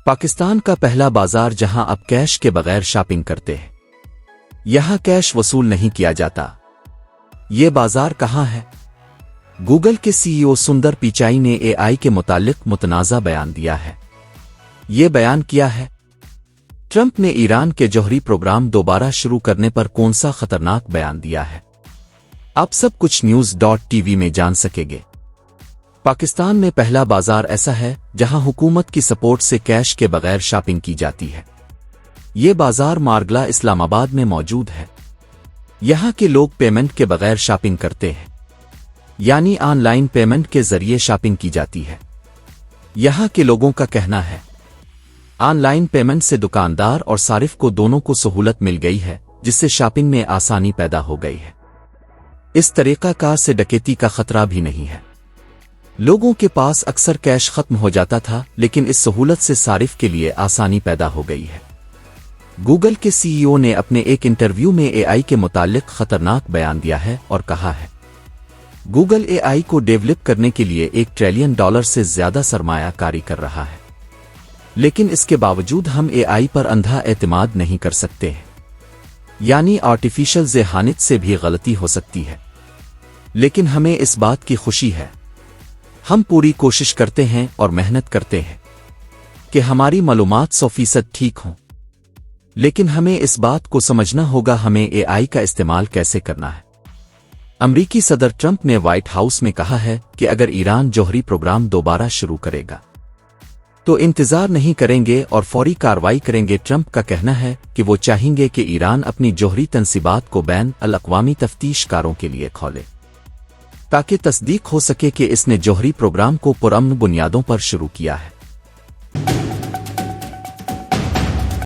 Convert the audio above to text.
پاکستان کا پہلا بازار جہاں اب کیش کے بغیر شاپنگ کرتے ہیں۔ یہاں کیش وصول نہیں کیا جاتا۔ یہ بازار کہاں ہے؟ گوگل کے سی ای او سندر پیچائی نے اے آئی کے متعلق متنازع بیان دیا ہے۔ یہ بیان کیا ہے؟ ٹرمپ نے ایران کے جوہری پروگرام دوبارہ شروع کرنے پر کون سا خطرناک بیان دیا ہے؟ آپ سب کچھ news.tv میں جان سکیں گے۔ پاکستان میں پہلا بازار ایسا ہے جہاں حکومت کی سپورٹ سے کیش کے بغیر شاپنگ کی جاتی ہے۔ یہ بازار مارگلا اسلام آباد میں موجود ہے۔ یہاں کے لوگ پیمنٹ کے بغیر شاپنگ کرتے ہیں، یعنی آن لائن پیمنٹ کے ذریعے شاپنگ کی جاتی ہے۔ یہاں کے لوگوں کا کہنا ہے آن لائن پیمنٹ سے دکاندار اور صارف کو دونوں کو سہولت مل گئی ہے، جس سے شاپنگ میں آسانی پیدا ہو گئی ہے۔ اس طریقہ کار سے ڈکیتی کا خطرہ بھی نہیں ہے۔ لوگوں کے پاس اکثر کیش ختم ہو جاتا تھا، لیکن اس سہولت سے صارف کے لیے آسانی پیدا ہو گئی ہے۔ گوگل کے سی ای او نے اپنے ایک انٹرویو میں اے آئی کے متعلق خطرناک بیان دیا ہے اور کہا ہے گوگل اے آئی کو ڈیولپ کرنے کے لیے $1 ٹریلین سے زیادہ سرمایہ کاری کر رہا ہے، لیکن اس کے باوجود ہم اے آئی پر اندھا اعتماد نہیں کر سکتے ہیں، یعنی آرٹیفیشل ذہانت سے بھی غلطی ہو سکتی ہے۔ لیکن ہمیں اس بات کی خوشی ہے، ہم پوری کوشش کرتے ہیں اور محنت کرتے ہیں کہ ہماری معلومات 100% ٹھیک ہوں، لیکن ہمیں اس بات کو سمجھنا ہوگا ہمیں اے آئی کا استعمال کیسے کرنا ہے۔ امریکی صدر ٹرمپ نے وائٹ ہاؤس میں کہا ہے کہ اگر ایران جوہری پروگرام دوبارہ شروع کرے گا تو انتظار نہیں کریں گے اور فوری کارروائی کریں گے۔ ٹرمپ کا کہنا ہے کہ وہ چاہیں گے کہ ایران اپنی جوہری تنصیبات کو بین الاقوامی تفتیش کاروں کے لیے کھولے، تاکہ تصدیق ہو سکے کہ اس نے جوہری پروگرام کو پرامن بنیادوں پر شروع کیا ہے۔